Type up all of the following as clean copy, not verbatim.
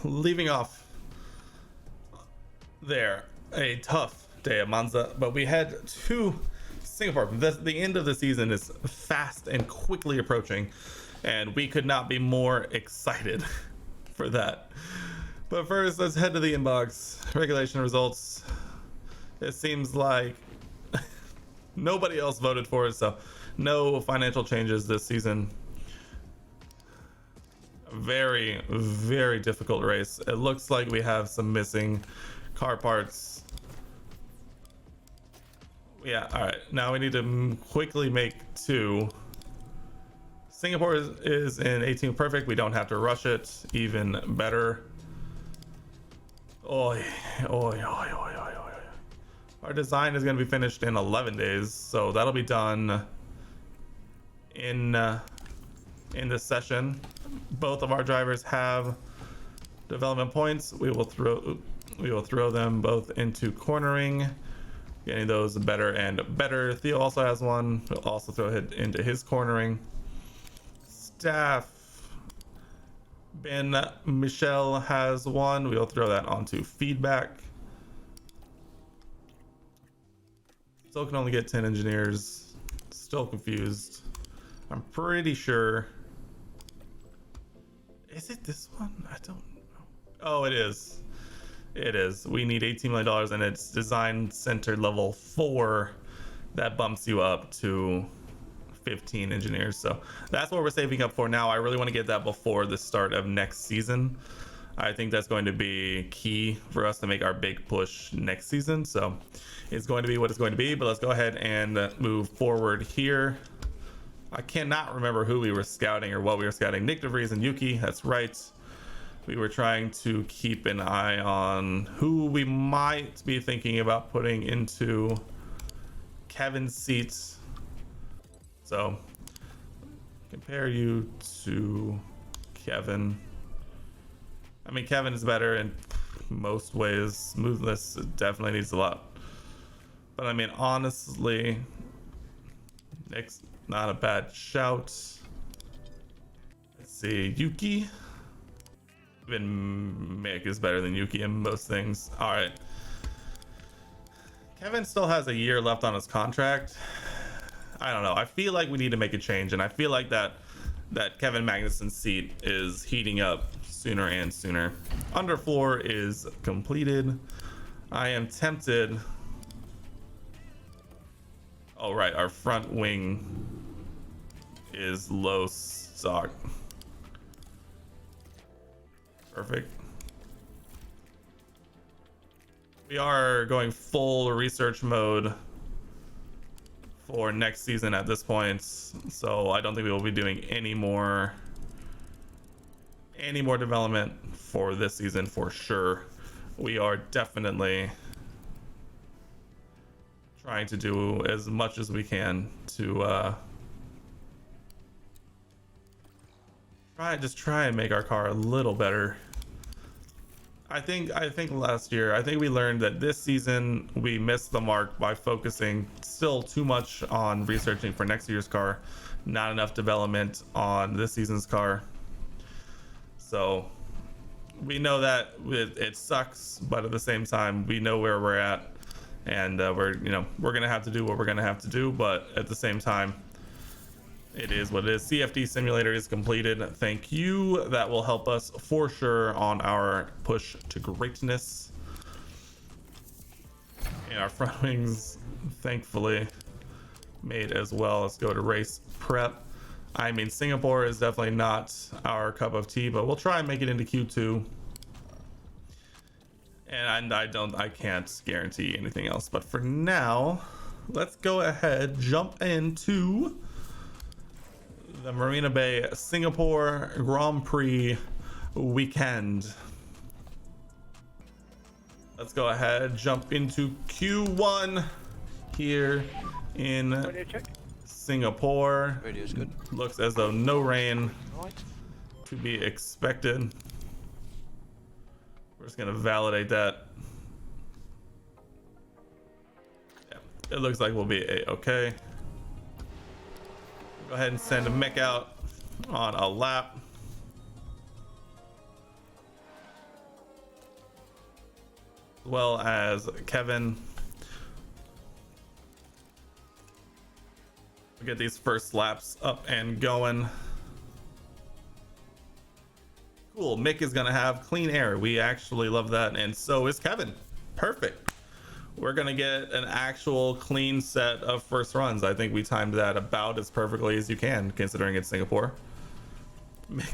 Leaving off there, a tough day at Monza, but we head to Singapore. The end of the season is fast and quickly approaching, and we could not be more excited for that. But first, let's head to the inbox. Regulation results. It seems like nobody else voted for it, so no financial changes this season. Very, very difficult race. It looks like we have some missing car parts. Yeah, all right. Now we need to quickly make two. Singapore is in 18 perfect. We don't have to rush it. Even better. Oi, oi, oi, oi, oi, oi. Our design is going to be finished in 11 days, so that'll be done in this session. Both of our drivers have development points. We will throw them both into cornering, getting those better and better. Theo also has one. We'll also throw it into his cornering. Staff. Ben Michel has one. We'll throw that onto feedback. Still can only get 10 engineers. Still confused. I'm pretty sure. Is it this one? I don't know. Oh, it is. It is. We need $18 million, and it's design center level 4. That bumps you up to 15 engineers. So that's what we're saving up for now. I really want to get that before the start of next season. I think that's going to be key for us to make our big push next season. So it's going to be what it's going to be, but let's go ahead and move forward here. I cannot remember who we were scouting or what we were scouting. Nick DeVries and Yuki, that's right. We were trying to keep an eye on who we might be thinking about putting into Kevin's seats. So compare you to Kevin. I mean, Kevin is better in most ways. Smoothness definitely needs a lot. But I mean, honestly, Nick's not a bad shout. Let's see, Yuki. Even Mick is better than Yuki in most things. All right. Kevin still has a year left on his contract. I don't know. I feel like we need to make a change, and I feel like that Kevin Magnussen's seat is heating up sooner and sooner. Underfloor is completed. I am tempted. Oh, right. Our front wing is low stock. Perfect. We are going full research mode for next season at this point, so I don't think we will be doing any more development for this season for sure. We are definitely trying to do as much as we can to try and make our car a little better. I think last year, I think we learned that this season we missed the mark by focusing still too much on researching for next year's car, not enough development on this season's car. So we know that it sucks, but at the same time, we know where we're at, and we're gonna have to do what we're gonna have to do. But at the same time, it is what it is. CFD simulator is completed. Thank you. That will help us for sure on our push to greatness. And our front wings, thankfully, made as well. Let's go to race prep. I mean, Singapore is definitely not our cup of tea, but we'll try and make it into Q2. And I can't guarantee anything else. But for now, let's go ahead, jump into the Marina Bay Singapore Grand Prix weekend. Let's go ahead, jump into Q1 here in Singapore. Radio is good. Looks as though no rain to be expected. We're just gonna validate that. Yeah, it looks like we'll be okay. Go ahead and send a Mick out on a lap. as well as Kevin. We'll get these first laps up and going. Cool. Mick is going to have clean air. We actually love that. And so is Kevin. Perfect. We're going to get an actual clean set of first runs. I think we timed that about as perfectly as you can, considering it's Singapore. Mick,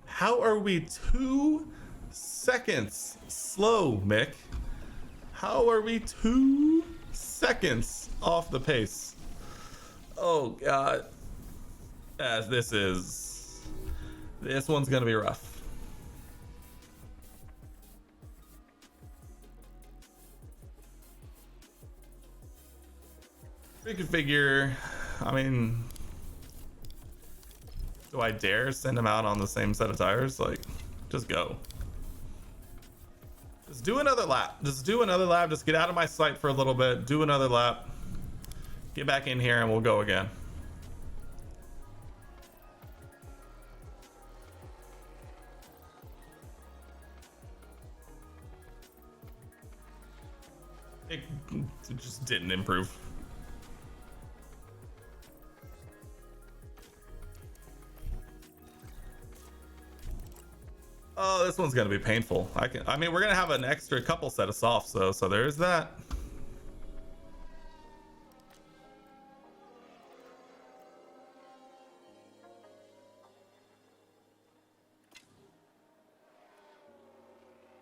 how are we 2 seconds slow, Mick? How are we 2 seconds off the pace? Oh, God. This one's gonna be rough. Reconfigure. I mean, do I dare send him out on the same set of tires? Like, just go. Just do another lap. Just do another lap. Just get out of my sight for a little bit. Do another lap. Get back in here and we'll go again. It just didn't improve. Oh, this one's gonna be painful. I mean, we're gonna have an extra couple set of softs though, so there's that.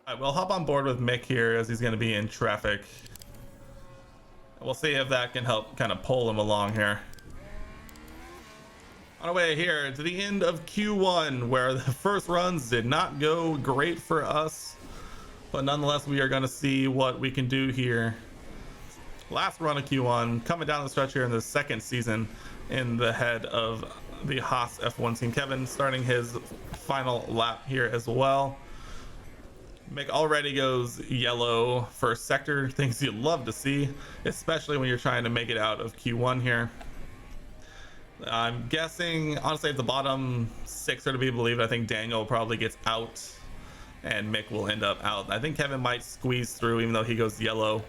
All right, we'll hop on board with Mick here as he's gonna be in traffic. We'll see if that can help kind of pull him along here. On our way here to the end of Q1, where the first runs did not go great for us, but nonetheless we are going to see what we can do here. Last run of Q1, coming down the stretch here in the second season in the head of the Haas F1 team. Kevin starting his final lap here as well. Mick already goes yellow first sector, things you'd love to see, especially when you're trying to make it out of Q1 here. I'm guessing, honestly, if the bottom 6 are to be believed, I think Daniel probably gets out and Mick will end up out. I think Kevin might squeeze through, even though he goes yellow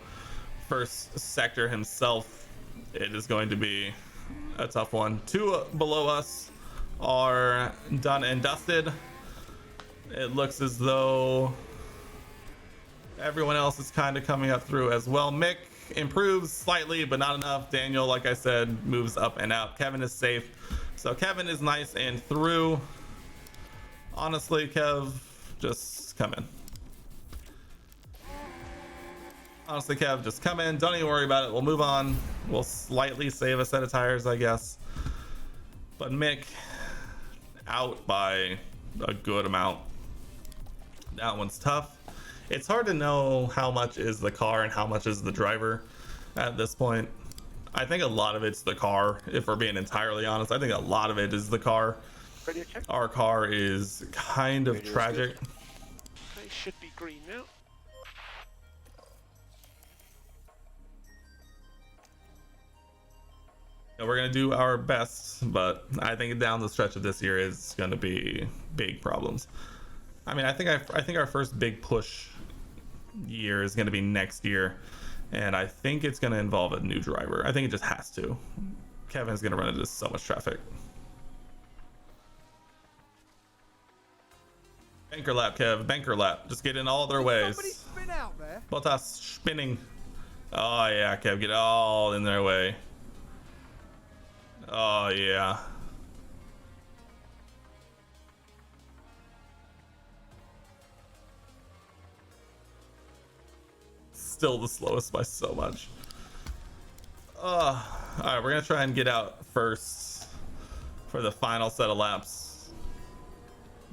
first sector himself. It is going to be a tough one. 2 below us are done and dusted. It looks as though everyone else is kind of coming up through as well. Mick improves slightly, but not enough. Daniel, like I said, moves up and out. Kevin is safe. So Kevin is nice and through. Honestly, Kev, just come in. Honestly, Kev, just come in. Don't even worry about it. We'll move on. We'll slightly save a set of tires, I guess. But Mick, out by a good amount. That one's tough. It's hard to know how much is the car and how much is the driver at this point. I think a lot of it's the car, if we're being entirely honest. I think a lot of it is the car. Our car is kind of tragic. They should be green now. We're going to do our best, but I think down the stretch of this year is going to be big problems. I mean, I think our first big push year is going to be next year, and I think it's going to involve a new driver. I think it just has to. Kevin's going to run into so much traffic. Banker lap, Kev. Banker lap. Just get in all their ways. Somebody spin out there. Bottas spinning. Oh yeah, Kev, get all in their way. Oh yeah. Still the slowest by so much. All right, we're gonna try and get out first for the final set of laps,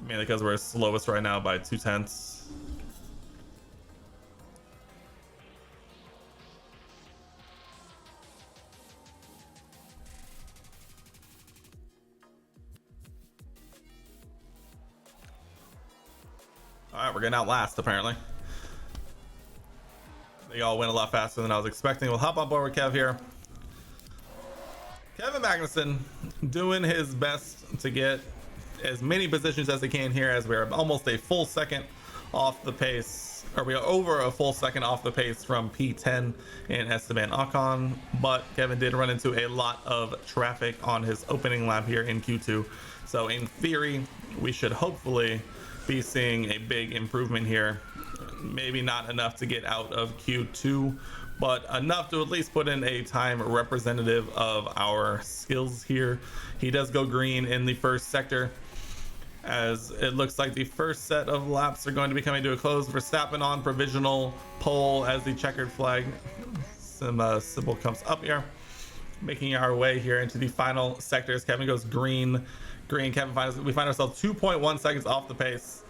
mainly because we're slowest right now by 0.2. All right, we're getting out last apparently. They all went a lot faster than I was expecting. We'll hop on board with Kev here. Kevin Magnussen doing his best to get as many positions as he can here, as we're almost a full second off the pace, or we are over a full second off the pace from P10 and Esteban Ocon, but Kevin did run into a lot of traffic on his opening lap here in Q2. So in theory, we should hopefully be seeing a big improvement here. Maybe not enough to get out of Q2, but enough to at least put in a time representative of our skills here. He does go green in the first sector, as it looks like the first set of laps are going to be coming to a close. Verstappen on provisional pole as the checkered flag symbol comes up here, making our way here into the final sectors. Kevin goes green. Kevin we find ourselves 2.1 seconds off the pace.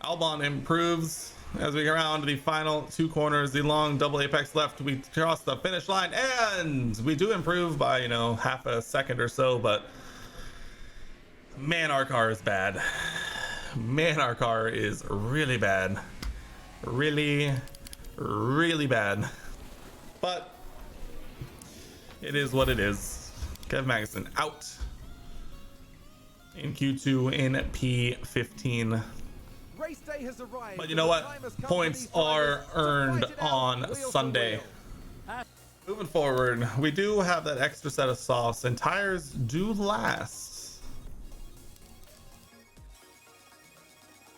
Albon improves as we go around the final two corners, the long double apex left. We cross the finish line and we do improve by, you know, half a second or so, but man, our car is bad. Man, our car is really bad. Really, really bad. But it is what it is. Kevin Magnussen out in Q2 in P15. Race day has arrived, but you know what? Points are earned on Sunday. Moving forward, we do have that extra set of softs, and tires do last.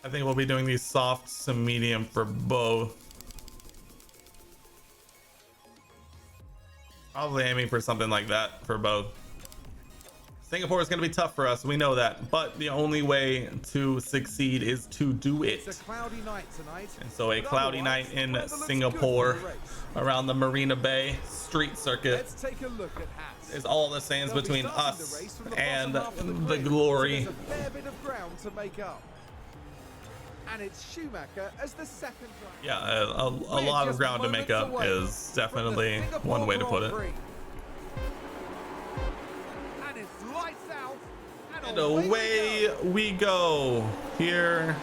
I think we'll be doing these softs to medium for both. Probably aiming for something like that for both. Singapore is going to be tough for us, we know that, but the only way to succeed is to do it. It's a cloudy night tonight, and so a cloudy night in Singapore around the Marina Bay street circuit. Let's take a look at Haas. Is all that stands between us and the glory. There's a fair bit of ground to make up. And it's Schumacher as the second driver. Yeah, a lot of ground to make up is definitely one way to put it. And away we go here.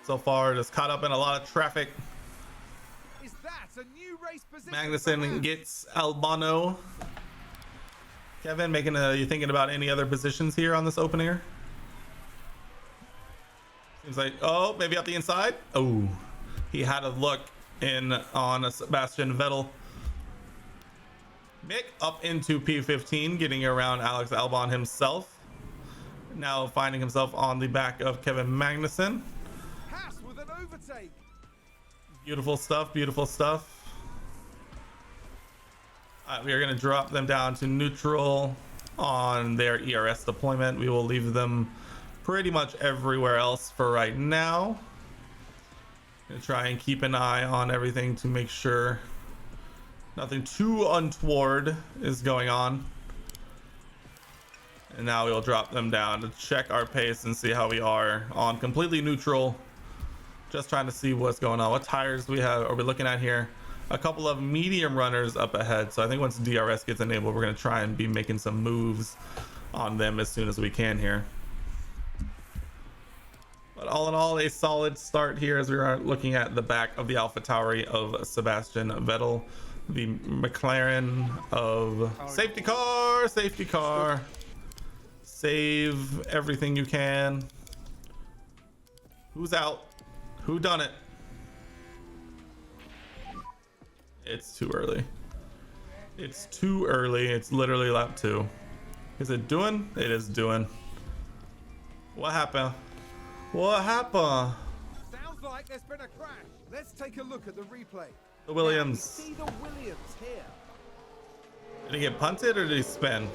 So far, just caught up in a lot of traffic. Is that a new race position? Magnussen gets Albano. Kevin, you thinking about any other positions here on this opener? Seems like, oh, maybe up the inside. Oh, he had a look in on Sebastian Vettel. Mick up into P15, getting around Alex Albon himself. Now finding himself on the back of Kevin Magnussen. Haas with an overtake. Beautiful stuff, beautiful stuff. We are going to drop them down to neutral on their ERS deployment. We will leave them pretty much everywhere else for right now. Gonna try and keep an eye on everything to make sure nothing too untoward is going on. And now we'll drop them down to check our pace and see how we are on completely neutral. Just trying to see what's going on. What tires are we looking at here? A couple of medium runners up ahead. So I think once DRS gets enabled, we're going to try and be making some moves on them as soon as we can here. But all in all, a solid start here as we are looking at the back of the AlphaTauri of Sebastian Vettel, the McLaren of safety car, save everything you can. Who's out? Who done it? It's too early. It's too early. It's literally lap 2. Is it doing? It is doing. What happened? What happened? Sounds like there's been a crash. Let's take a look at the replay. The Williams. See the Williams here. Did he get punted or did he spin?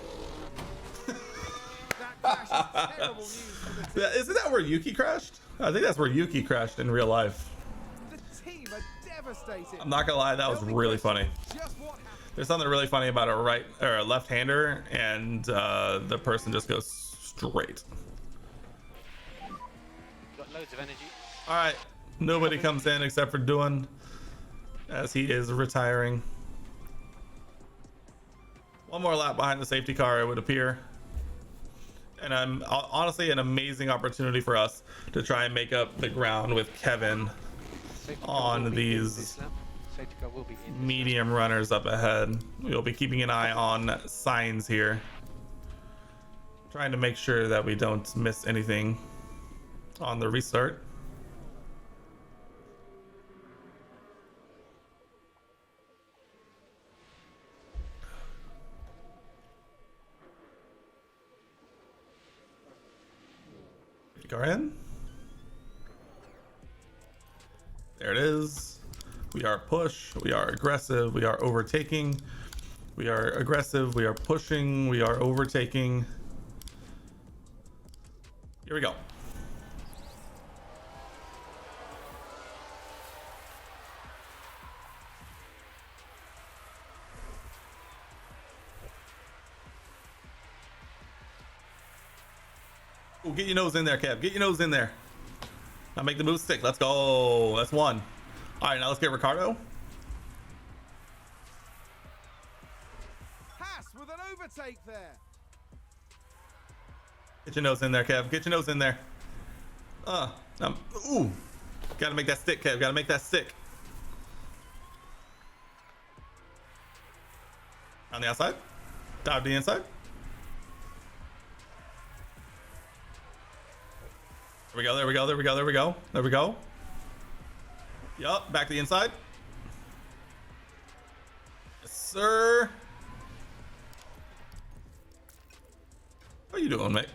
That crash is terrible news for the team. Isn't that where Yuki crashed? I think that's where Yuki crashed in real life. The team are devastated. I'm not gonna lie, that was really funny. Just what happened? There's something really funny about a right or a left-hander, and the person just goes straight. Got loads of energy. All right, nobody comes in except for Duan, as he is retiring. One more lap behind the safety car, it would appear. And I'm honestly an amazing opportunity for us to try and make up the ground with Kevin on these safety car will be in. This medium runners up ahead. We'll be keeping an eye on signs here. Trying to make sure that we don't miss anything on the restart. Car in. There it is. We are push. We are aggressive. We are overtaking. We are aggressive. We are pushing. We are overtaking. Here we go. Ooh, get your nose in there, Kev. Get your nose in there. Now make the move stick. Let's go. That's one. All right, now let's get Ricardo. Haas with an overtake there. Get your nose in there, Kev. Get your nose in there. Ooh. Gotta make that stick, Kev. Gotta make that stick. On the outside. Dive to the inside. There we go, there we go, there we go, there we go. There we go. Yup, back to the inside. Yes, sir. How you doing, mate?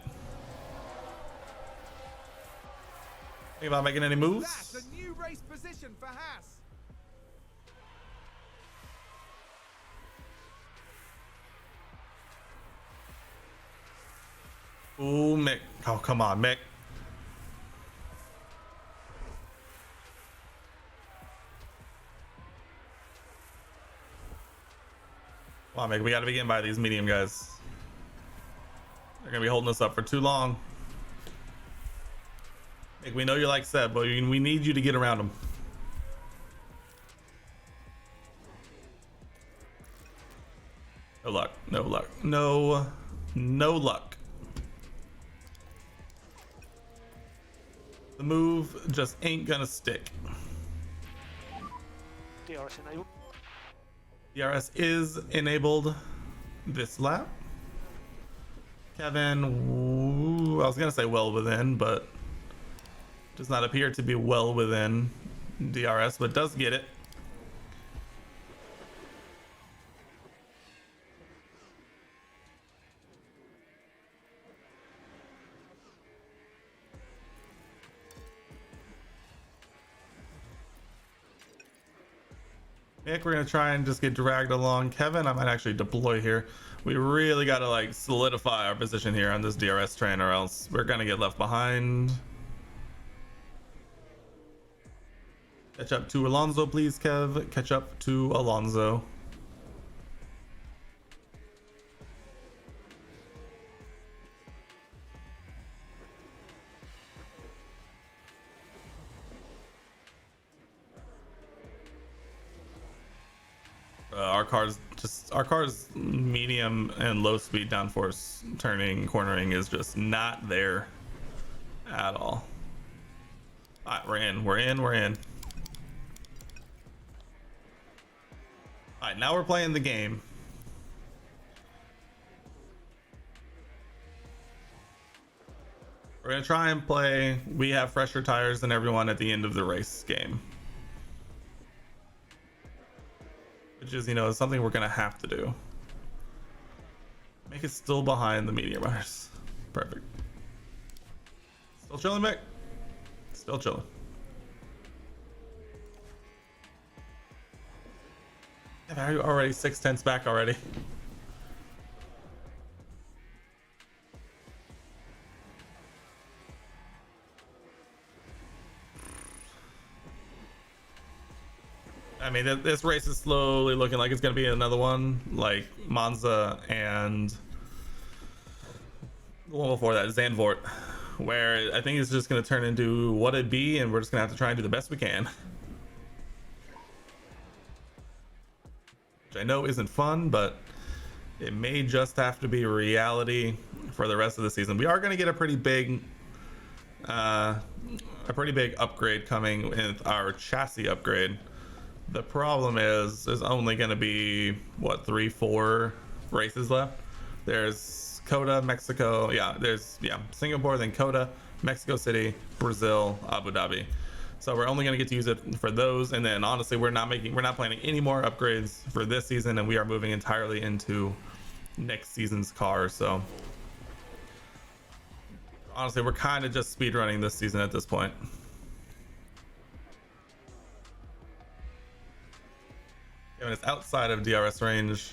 Think about making any moves? That's a new race position for Haas. Ooh, Mick. Oh, come on, Mick. Come on, Mick. We got to be getting by these medium guys. They're going to be holding us up for too long. Mick, we know you like Seb, but we need you to get around them. No luck. No luck. No luck. The move just ain't gonna stick. DRS enabled. DRS is enabled this lap. Kevin, I was gonna say well within, but does not appear to be well within DRS, but does get it. Nick, we're gonna try and just get dragged along. Kevin, I might actually deploy here. We really gotta like solidify our position here on this DRS train, or else we're gonna get left behind. Catch up to Alonso, please, Kev. Catch up to Alonso. Our car's medium and low speed downforce cornering is just not there at all. All right, we're in. All right, now we're playing the game. We're gonna try and play. We have fresher tires than everyone at the end of the race game. Which is, something we're gonna have to do. Make it still behind the medium runners. Perfect. Still chilling, Mick? Still chilling. Yeah, are you already 6/10 back already? I mean, this race is slowly looking like it's going to be another one like Monza and the one before that, Zandvoort, where I think it's just going to turn into what it be, and we're just going to have to try and do the best we can. Which I know isn't fun, but it may just have to be reality for the rest of the season. We are going to get a pretty big upgrade coming with our chassis upgrade. The problem is there's only going to be what 3-4 races left. There's Coda, Mexico, there's Singapore, then Coda, Mexico City, Brazil, Abu Dhabi. So we're only going to get to use it for those, and then honestly we're not planning any more upgrades for this season, and we are moving entirely into next season's car. So honestly we're kind of just speed running this season at this point. When it's outside of DRS range.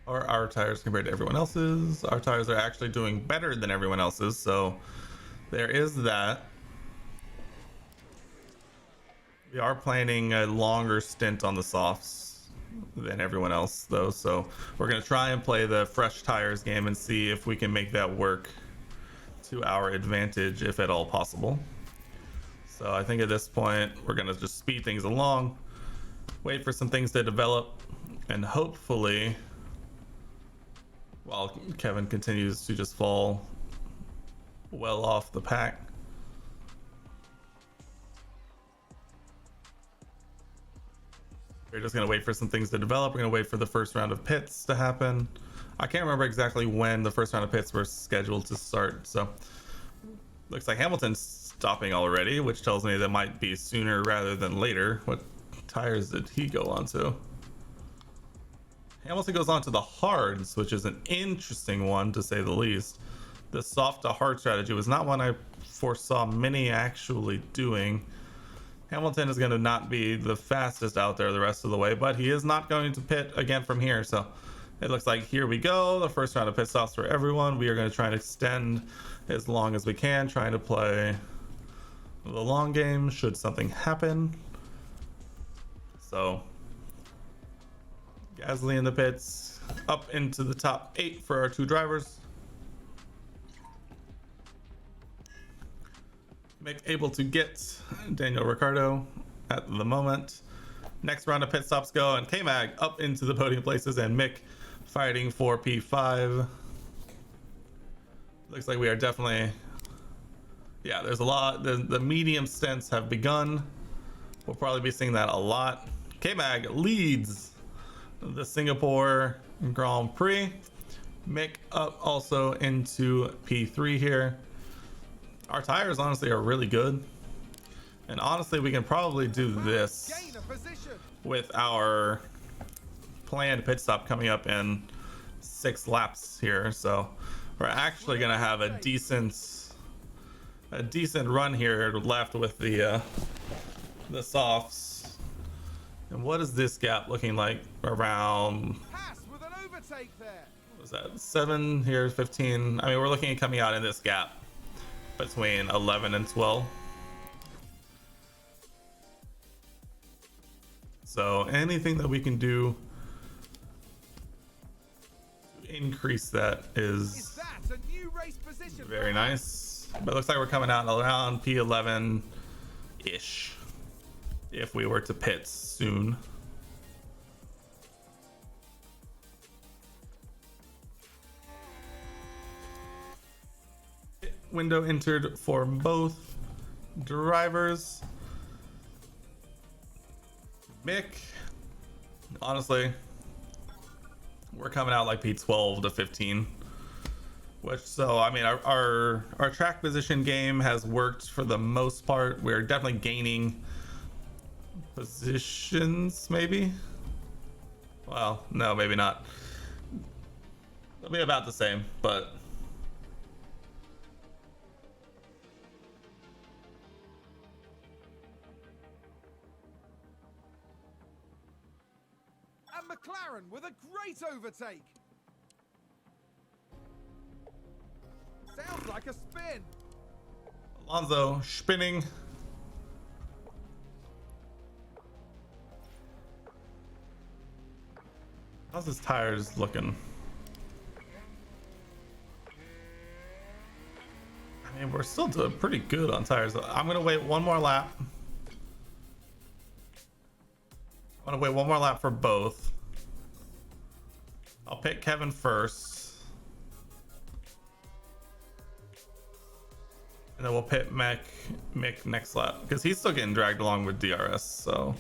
Or our tires compared to everyone else's. Our tires are actually doing better than everyone else's, so there is that. We are planning a longer stint on the softs than everyone else though, so we're going to try and play the fresh tires game and see if we can make that work to our advantage, if at all possible. So I think at this point we're going to just speed things along, wait for some things to develop, and hopefully, while Kevin continues to just fall well off the pack, we're just going to wait for some things to develop. We're going to wait for the first round of pits to happen. I can't remember exactly when the first round of pits were scheduled to start, so looks like Hamilton's stopping already, which tells me that might be sooner rather than later. What tires did he go on to? Hamilton goes on to the hards, which is an interesting one to say the least. The soft to hard strategy was not one I foresaw many actually doing. Hamilton is going to not be the fastest out there the rest of the way, but he is not going to pit again from here. So it looks like here we go. The first round of pit stops for everyone. We are going to try and extend as long as we can, trying to play the long game should something happen. So Gasly in the pits, up into the top 8 for our 2 drivers. Mick able to get Daniel Ricciardo at the moment. Next round of pit stops go, and K-Mag up into the podium places, and Mick fighting for P5. Looks like we are definitely, there's a lot. The medium stints have begun. We'll probably be seeing that a lot. K-Mag leads the Singapore Grand Prix. Mick up also into P3 here. Our tires honestly are really good, and honestly we can probably do this with our planned pit stop coming up in 6 laps here. So we're actually gonna have a decent run here left with the softs. And what is this gap looking like? Around, Haas with an overtake there. what was that, 7 here, 15? I mean, we're looking at coming out in this gap between 11 and 12. So anything that we can do to increase that is that a new race position? very nice. But it looks like we're coming out around P11 ish if we were to pit soon. Window entered for both drivers. Mick, honestly, we're coming out like P12 to 15, which, so I mean, our track position game has worked for the most part. We're definitely gaining positions, maybe. Well, no, maybe not. It'll be about the same, but And McLaren with a great overtake. Sounds like a spin. Alonso spinning. How's his tires looking? I mean, we're still doing pretty good on tires. I'm gonna wait one more lap. I'm gonna wait one more lap for both. I'll pick Kevin first. And then we'll pit Mick next lap because he's still getting dragged along with DRS. So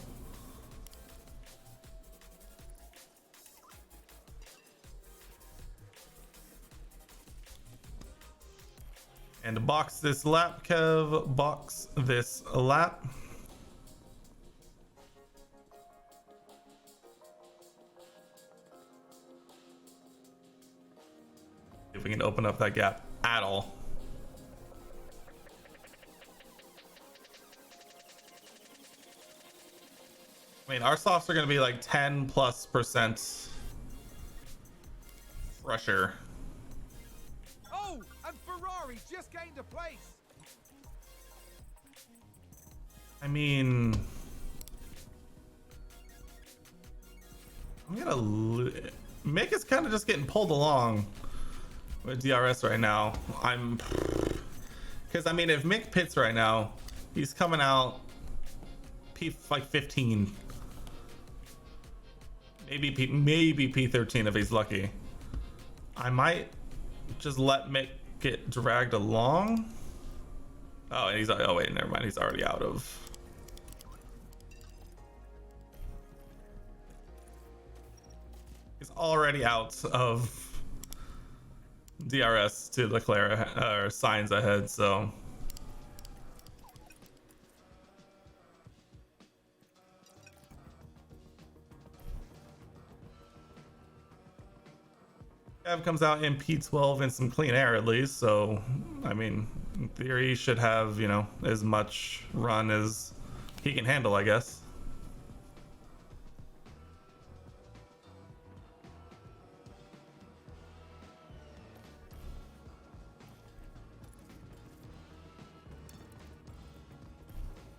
and box this lap, Kev. Box this lap. If we can open up that gap at all. I mean, our softs are going to be like 10+% fresher. Oh, and Ferrari just gained a place. I mean, Mick is kind of just getting pulled along with DRS right now. Because I mean, if Mick pits right now, he's coming out like 15, maybe P13 if he's lucky. I might just let Mick get dragged along. Oh, and oh wait, never mind. He's already out of. He's already out of DRS to Leclerc or signs ahead, so. Kev comes out in P12 in some clean air at least, so I mean, in theory, he should have, you know, as much run as he can handle, I guess.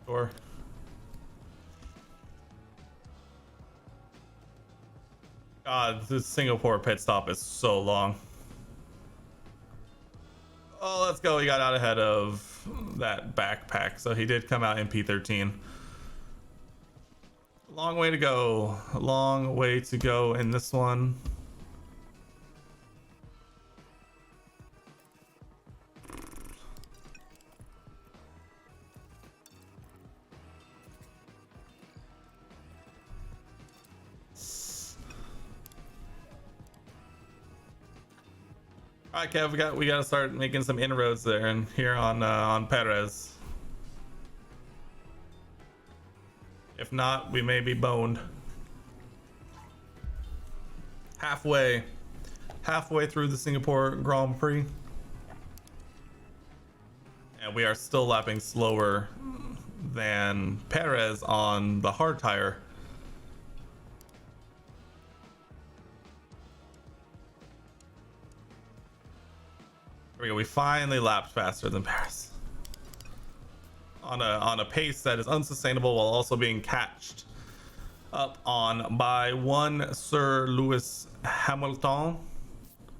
Sure. God, this Singapore pit stop is so long. Oh, let's go. He got out ahead of that backpack, so he did come out in P13. Long way to go. Long way to go in this one. All right, Kev, we got to start making some inroads there and here on Perez. If not, we may be boned. Halfway through the Singapore Grand Prix, and we are still lapping slower than Perez on the hard tire. There we go. We finally lapped faster than Paris on a pace that is unsustainable while also being catched up on by one Sir Lewis Hamilton.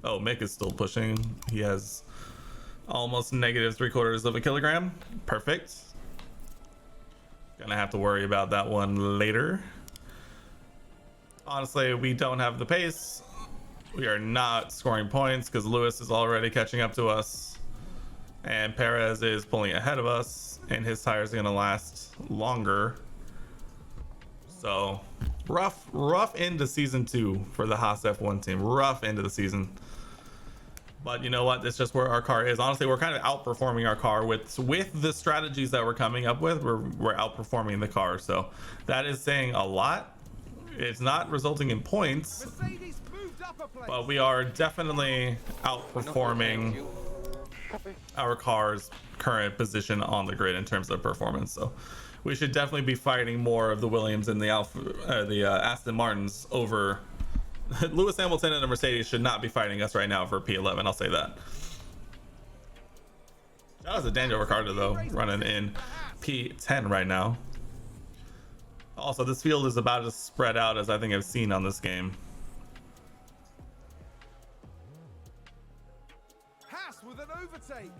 Oh, Mick is still pushing. He has almost negative 3/4 of a kilogram. Perfect. Gonna have to worry about that one later. Honestly, we don't have the pace. We are not scoring points because Lewis is already catching up to us, and Perez is pulling ahead of us, and his tires are going to last longer. So rough into season 2 for the Haas F1 team. Rough into the season. But you know what? That's just where our car is. Honestly, we're kind of outperforming our car with the strategies that we're coming up with. We're outperforming the car, so that is saying a lot. It's not resulting in points, but we are definitely outperforming our car's current position on the grid in terms of performance. So we should definitely be fighting more of the Williams and the Aston Martins over. Lewis Hamilton and the Mercedes should not be fighting us right now for P11. I'll say that. Shout out to Daniel Ricciardo though, running in P10 right now. Also, this field is about as spread out as I think I've seen on this game. Haas with an overtake.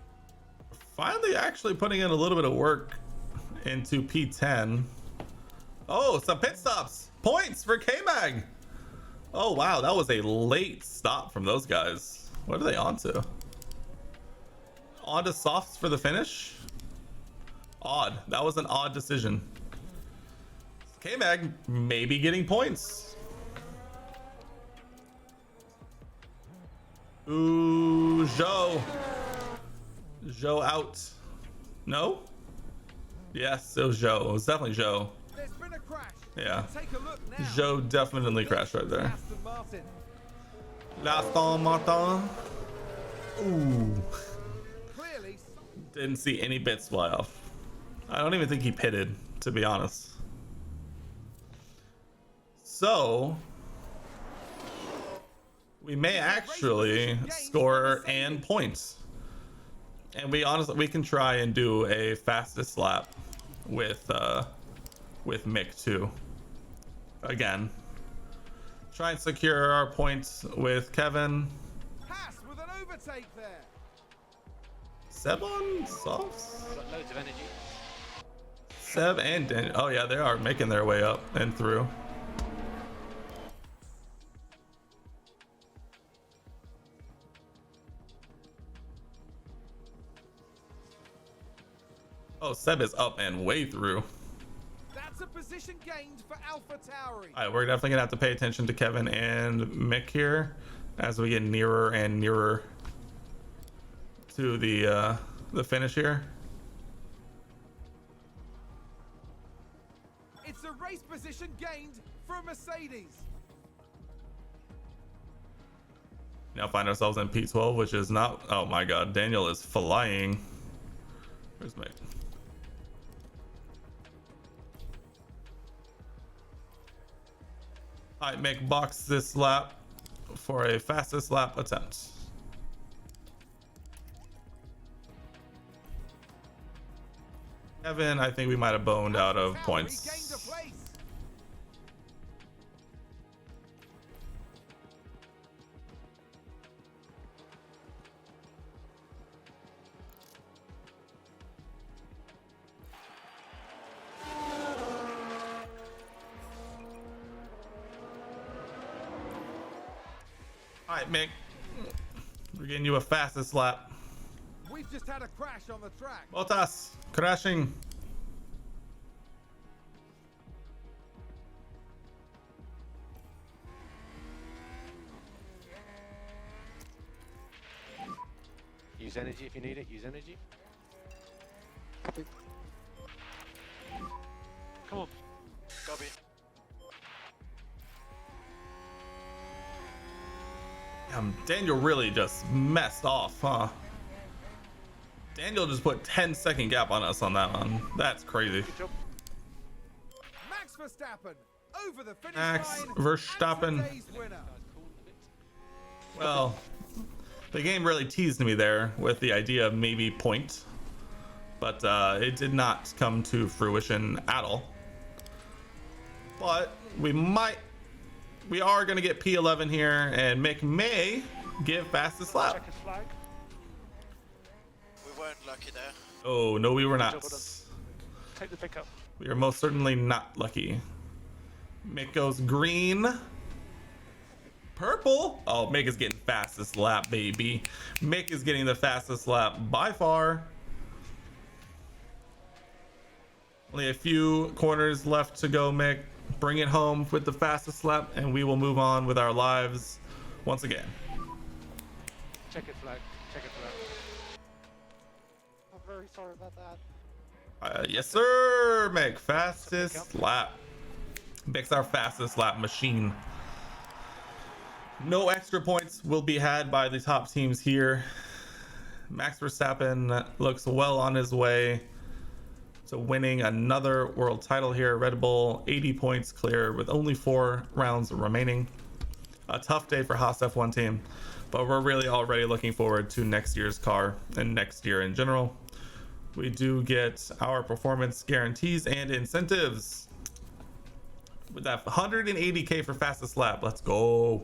Finally actually putting in a little bit of work into P10. Oh, some pit stops. Points for K-Mag. Oh, wow. That was a late stop from those guys. What are they onto? On to softs for the finish. Odd. That was an odd decision. K-Mag maybe getting points. Ooh, Zhou. Zhou out. No? Yes, it was Zhou. It was definitely Zhou. There's been a crash. Yeah. Take a look now. Zhou definitely crashed right there. Aston Martin. Aston Martin. Ooh. Clearly, Didn't see any bits fly off. I don't even think he pitted, to be honest. So, we may actually score and points. And we can try and do a fastest lap with Mick too. Again, try and secure our points with Kevin. Haas with an overtake there. Seb on softs. Got loads of energy. Seb and Dan. Oh yeah, they are making their way up and through. Oh, Seb is up and way through. That's a position gained for Alpha Tauri. All right, we're definitely gonna have to pay attention to Kevin and Mick here as we get nearer and nearer to the finish here. It's a race position gained for Mercedes. Now find ourselves in P12, which is not. Oh my God, Daniel is flying. Where's Mick? All right, Mick, box this lap for a fastest lap attempt. Kevin, I think we might have boned out of Tauri points. gained a place. All right, Mick, we're getting you a fastest lap. We've just had a crash on the track. Bottas crashing. Use energy if you need it. Use energy. Come on. Copy. Daniel really just messed off, huh? Daniel just put 10-second gap on us on that one. That's crazy. Good job. Max Verstappen over the finish Max line. Verstappen. And today's winner. Well, the game really teased me there with the idea of maybe point, but it did not come to fruition at all. But we are going to get P11 here, and Mick may give fastest lap. Check his flag. We weren't lucky there. Oh, no, we were not. Well done. Take the pickup. We are most certainly not lucky. Mick goes green. Purple. Oh, Mick is getting fastest lap, baby. Mick is getting the fastest lap by far. Only a few corners left to go, Mick. Bring it home with the fastest lap, and we will move on with our lives once again. Check it flag. Check it flag. I'm very sorry about that. Yes, sir, Mick. Fastest lap. Mick's our fastest lap machine. No extra points will be had by the top teams here. Max Verstappen looks well on his way to winning another world title here. Red Bull 80 points clear with only 4 rounds remaining. A tough day for Haas F1 team, but we're really already looking forward to next year's car and next year in general. We do get our performance guarantees and incentives with that 180k for fastest lap. Let's go.